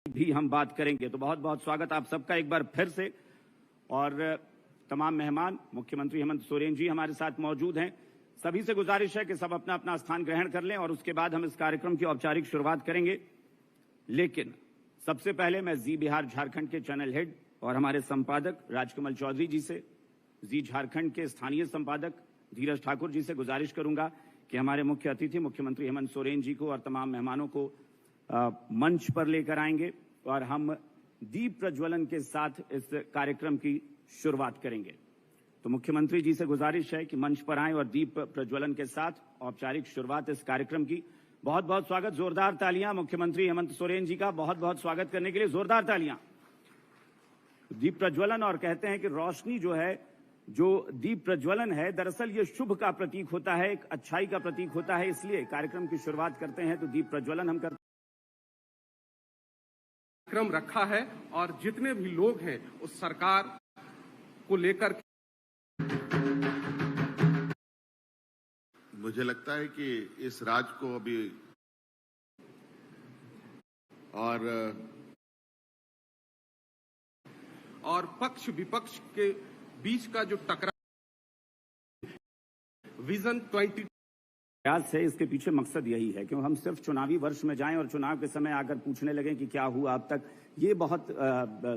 भी हम बात करेंगे। तो बहुत बहुत स्वागत आप सबका एक बार फिर से। और तमाम मेहमान मुख्यमंत्री हेमंत सोरेन जी हमारे साथ मौजूद हैं। सभी से गुजारिश है कि सब अपना अपना स्थान ग्रहण कर लें और उसके बाद हम इस कार्यक्रम की औपचारिक शुरुआत करेंगे। लेकिन सबसे पहले मैं जी बिहार झारखंड के चैनल हेड और हमारे संपादक राजकमल चौधरी जी से, जी झारखंड के स्थानीय संपादक धीरज ठाकुर जी से गुजारिश करूंगा कि हमारे मुख्य अतिथि मुख्यमंत्री हेमंत सोरेन जी को और तमाम मेहमानों को मंच पर लेकर आएंगे और हम दीप प्रज्वलन के साथ इस कार्यक्रम की शुरुआत करेंगे। तो मुख्यमंत्री जी से गुजारिश है कि मंच पर आएं और दीप प्रज्वलन के साथ औपचारिक शुरुआत इस कार्यक्रम की। बहुत बहुत स्वागत, जोरदार तालियां मुख्यमंत्री हेमंत सोरेन जी का बहुत बहुत स्वागत करने के लिए, जोरदार तालियां। दीप प्रज्वलन, और कहते हैं कि रोशनी जो है, जो दीप प्रज्वलन है, दरअसल ये शुभ का प्रतीक होता है, एक अच्छाई का प्रतीक होता है। इसलिए कार्यक्रम की शुरुआत करते हैं तो दीप प्रज्वलन हम करते क्रम रखा है और जितने भी लोग हैं उस सरकार को लेकर मुझे लगता है कि इस राज्य को अभी और पक्ष विपक्ष के बीच का जो टकराव विजन 20 प्रयास है, इसके पीछे मकसद यही है क्यों हम सिर्फ चुनावी वर्ष में जाएं और चुनाव के समय आकर पूछने लगे कि क्या हुआ अब तक, ये बहुत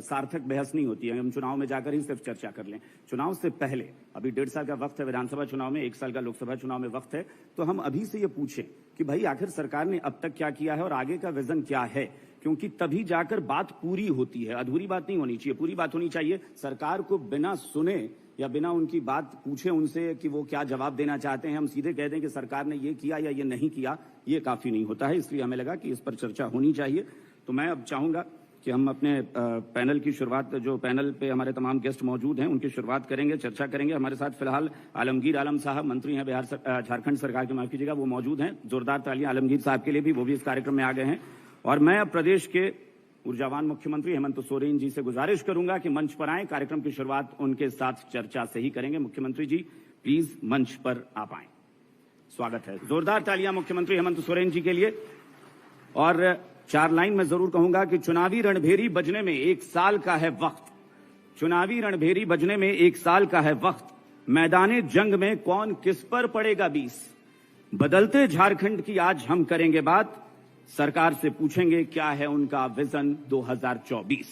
सार्थक बहस नहीं होती है। हम चुनाव में जाकर ही सिर्फ चर्चा कर लें। चुनाव से पहले अभी 1.5 साल का वक्त है विधानसभा चुनाव में, 1 साल का लोकसभा चुनाव में वक्त है, तो हम अभी से ये पूछें कि भाई आखिर सरकार ने अब तक क्या किया है और आगे का विजन क्या है, क्योंकि तभी जाकर बात पूरी होती है। अधूरी बात नहीं होनी चाहिए, पूरी बात होनी चाहिए। सरकार को बिना सुने या बिना उनकी बात पूछे उनसे कि वो क्या जवाब देना चाहते हैं, हम सीधे कह दें कि सरकार ने ये किया या ये नहीं किया, ये काफी नहीं होता है। इसलिए हमें लगा कि इस पर चर्चा होनी चाहिए। तो मैं अब चाहूंगा कि हम अपने पैनल की शुरुआत, जो पैनल पे हमारे तमाम गेस्ट मौजूद हैं, उनकी शुरुआत करेंगे, चर्चा करेंगे। हमारे साथ फिलहाल आलमगीर आलम साहब, मंत्री हैं झारखंड सरकार के, माफ कीजिएगा, वो मौजूद हैं। जोरदार तालियां आलमगीर साहब के लिए भी, वो भी इस कार्यक्रम में आ गए हैं। और मैं अब प्रदेश के ऊर्जावान मुख्यमंत्री हेमंत सोरेन जी से गुजारिश करूंगा कि मंच पर आएं। कार्यक्रम की शुरुआत उनके साथ चर्चा से ही करेंगे। मुख्यमंत्री जी प्लीज मंच पर आप आएं। स्वागत है, जोरदार तालियां मुख्यमंत्री हेमंत सोरेन जी के लिए। और 4 लाइन में जरूर कहूंगा कि चुनावी रणभेरी बजने में 1 साल का है वक्त, चुनावी रणभेरी बजने में 1 साल का है वक्त, मैदाने जंग में कौन किस पर पड़ेगा 20, बदलते झारखंड की आज हम करेंगे बात, सरकार से पूछेंगे क्या है उनका विजन 2024।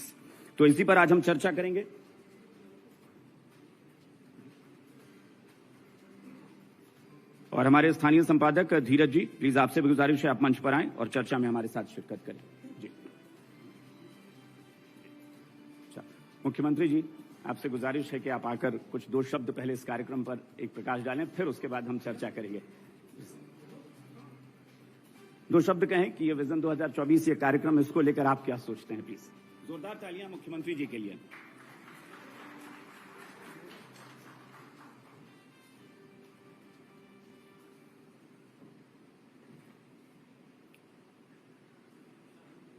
तो इसी पर आज हम चर्चा करेंगे। और हमारे स्थानीय संपादक धीरज जी, प्लीज आपसे भी गुजारिश है आप मंच पर आएं और चर्चा में हमारे साथ शिरकत करें। जी मुख्यमंत्री जी, आपसे गुजारिश है कि आप आकर कुछ 2 शब्द पहले इस कार्यक्रम पर एक प्रकाश डालें, फिर उसके बाद हम चर्चा करेंगे। 2 शब्द कहें कि ये विजन 2024, ये कार्यक्रम, इसको लेकर आप क्या सोचते हैं प्लीज। जोरदार तालियां मुख्यमंत्री जी के लिए।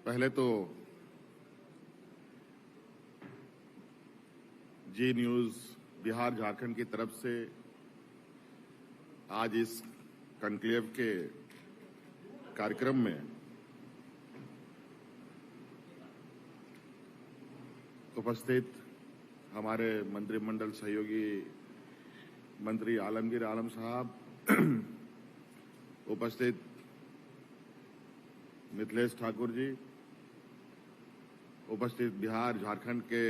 पहले तो जी न्यूज बिहार झारखंड की तरफ से आज इस कॉन्क्लेव के कार्यक्रम में उपस्थित हमारे मंत्रिमंडल सहयोगी मंत्री आलमगीर आलम साहब, उपस्थित मिथिलेश ठाकुर जी, उपस्थित बिहार झारखंड के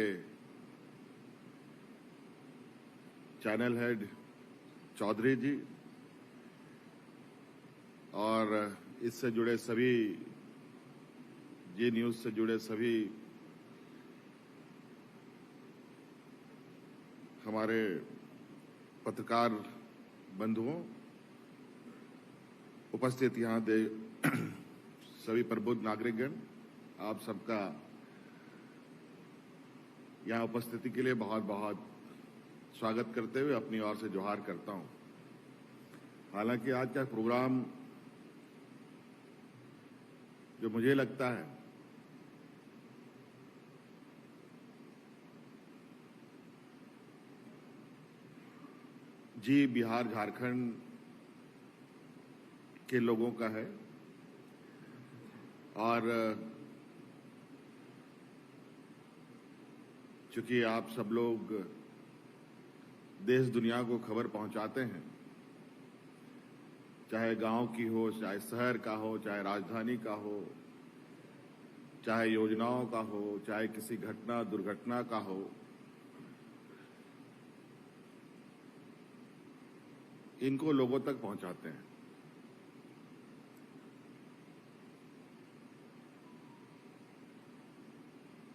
चैनल हेड चौधरी जी, और इससे जुड़े सभी, जी न्यूज से जुड़े सभी हमारे पत्रकार बंधुओं, उपस्थित यहाँ दे सभी प्रबुद्ध नागरिकगण, आप सबका यहाँ उपस्थिति के लिए बहुत बहुत स्वागत करते हुए अपनी ओर से जोहार करता हूँ। हालांकि आज का प्रोग्राम जो मुझे लगता है जी बिहार झारखंड के लोगों का है, और चूंकि आप सब लोग देश दुनिया को खबर पहुंचाते हैं, चाहे गांव की हो, चाहे शहर का हो, चाहे राजधानी का हो, चाहे योजनाओं का हो, चाहे किसी घटना दुर्घटना का हो, इनको लोगों तक पहुंचाते हैं।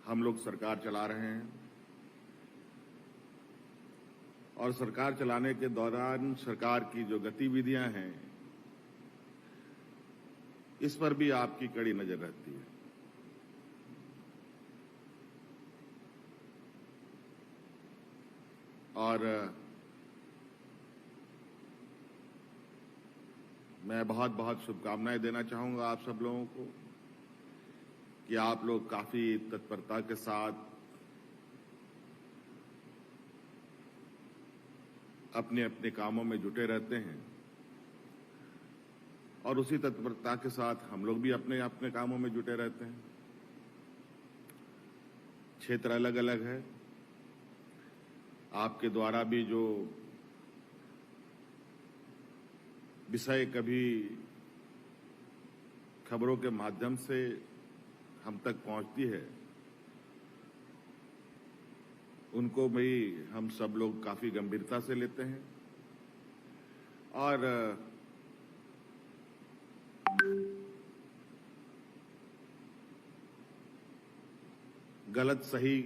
हम लोग सरकार चला रहे हैं और सरकार चलाने के दौरान सरकार की जो गतिविधियां हैं, इस पर भी आपकी कड़ी नजर रहती है। और मैं बहुत बहुत शुभकामनाएं देना चाहूंगा आप सब लोगों को कि आप लोग काफी तत्परता के साथ अपने अपने कामों में जुटे रहते हैं और उसी तत्परता के साथ हम लोग भी अपने अपने कामों में जुटे रहते हैं। क्षेत्र अलग अलग है, आपके द्वारा भी जो विषय कभी खबरों के माध्यम से हम तक पहुंचती है, उनको भी हम सब लोग काफी गंभीरता से लेते हैं और गलत सही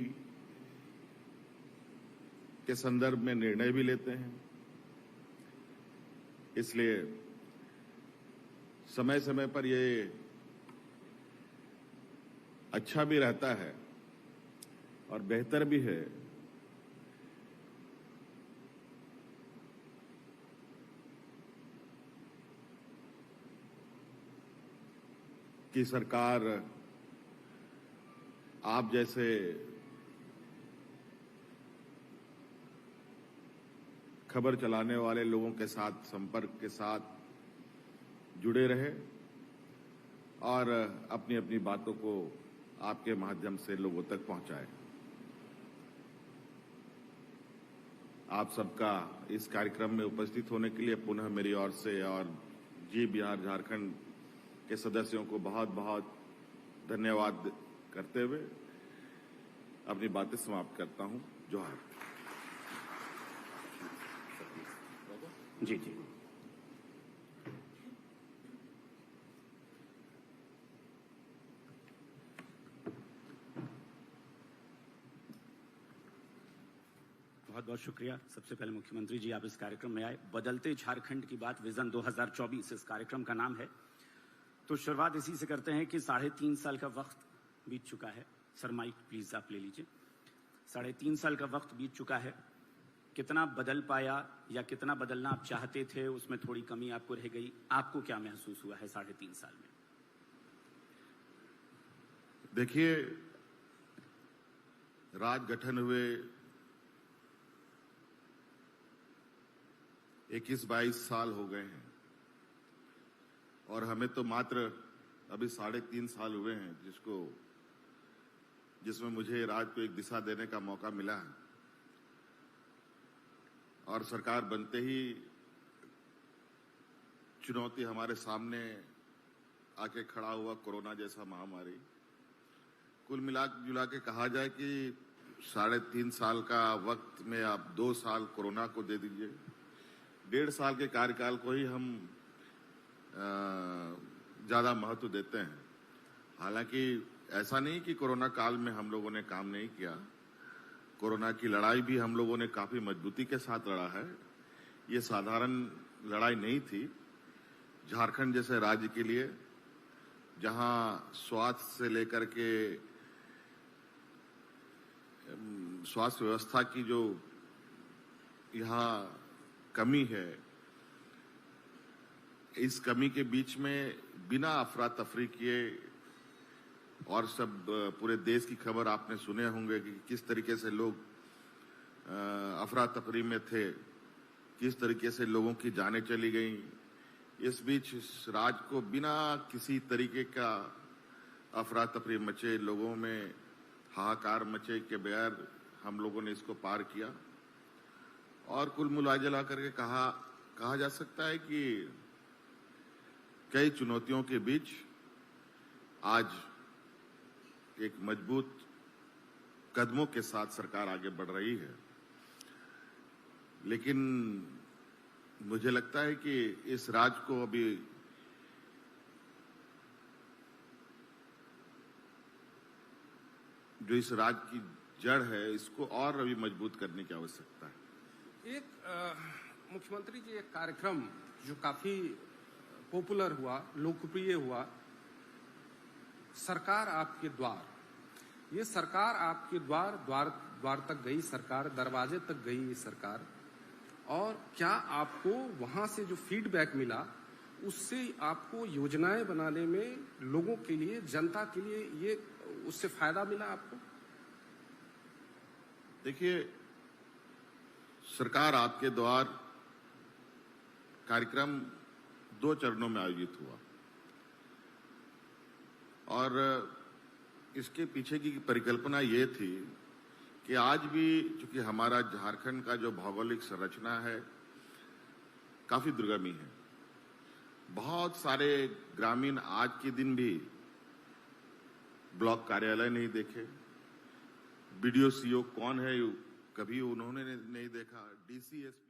के संदर्भ में निर्णय भी लेते हैं। इसलिए समय समय पर ये अच्छा भी रहता है और बेहतर भी है कि सरकार आप जैसे खबर चलाने वाले लोगों के साथ संपर्क के साथ जुड़े रहे और अपनी अपनी बातों को आपके माध्यम से लोगों तक पहुंचाए। आप सबका इस कार्यक्रम में उपस्थित होने के लिए पुनः मेरी ओर से और जी बिहार झारखंड के सदस्यों को बहुत बहुत धन्यवाद करते हुए अपनी बातें समाप्त करता हूं। जोहार। जी जी। बहुत बहुत शुक्रिया। सबसे पहले मुख्यमंत्री जी, आप इस कार्यक्रम में आए। बदलते झारखंड की बात, विजन 2024 इस कार्यक्रम का नाम है। तो शुरुआत इसी से करते हैं कि 3.5 साल का वक्त बीत चुका है। सर माइक प्लीज आप ले लीजिए। 3.5 साल का वक्त बीत चुका है। कितना बदल पाया या कितना बदलना आप चाहते थे, उसमें थोड़ी कमी आपको रह गई, आपको क्या महसूस हुआ है 3.5 साल में? देखिए, राज गठन हुए 21-22 साल हो गए हैं और हमें तो मात्र अभी 3.5 साल हुए हैं जिसमें मुझे राज को एक दिशा देने का मौका मिला है। और सरकार बनते ही चुनौती हमारे सामने आके खड़ा हुआ कोरोना जैसा महामारी। कुल मिला जुला के कहा जाए कि 3.5 साल का वक्त में आप 2 साल कोरोना को दे दीजिए, 1.5 साल के कार्यकाल को ही हम ज्यादा महत्व देते हैं। हालांकि ऐसा नहीं कि कोरोना काल में हम लोगों ने काम नहीं किया, कोरोना की लड़ाई भी हम लोगों ने काफी मजबूती के साथ लड़ा है। ये साधारण लड़ाई नहीं थी। झारखंड जैसे राज्य के लिए, जहां स्वास्थ्य से लेकर के स्वास्थ्य व्यवस्था की जो यहाँ कमी है, इस कमी के बीच में बिना अफरा तफरी किए, और सब पूरे देश की खबर आपने सुने होंगे कि किस तरीके से लोग अफरा तफरी में थे, किस तरीके से लोगों की जानें चली गईं। इस बीच इस राज्य को बिना किसी तरीके का अफरा तफरी मचे, लोगों में हाहाकार मचे के बगैर हम लोगों ने इसको पार किया और कुल मिला करके कहा जा सकता है कि कई चुनौतियों के बीच आज एक मजबूत कदमों के साथ सरकार आगे बढ़ रही है। लेकिन मुझे लगता है कि इस राज्य को अभी जो इस राज्य की जड़ है इसको और अभी मजबूत करने की आवश्यकता है। मुख्यमंत्री जी, एक कार्यक्रम जो काफी पॉपुलर हुआ, लोकप्रिय हुआ, सरकार आपके द्वार। ये सरकार आपके द्वार तक गई सरकार, दरवाजे तक गई ये सरकार। और क्या आपको वहां से जो फीडबैक मिला उससे आपको योजनाएं बनाने में लोगों के लिए, जनता के लिए ये उससे फायदा मिला आपको? देखिए, सरकार आपके द्वार कार्यक्रम 2 चरणों में आयोजित हुआ और इसके पीछे की परिकल्पना ये थी कि आज भी चूंकि हमारा झारखंड का जो भौगोलिक संरचना है काफी दुर्गमी है, बहुत सारे ग्रामीण आज के दिन भी ब्लॉक कार्यालय नहीं देखे, बीडीओ सीओ कौन है कभी उन्होंने नहीं देखा, डीसी एसपी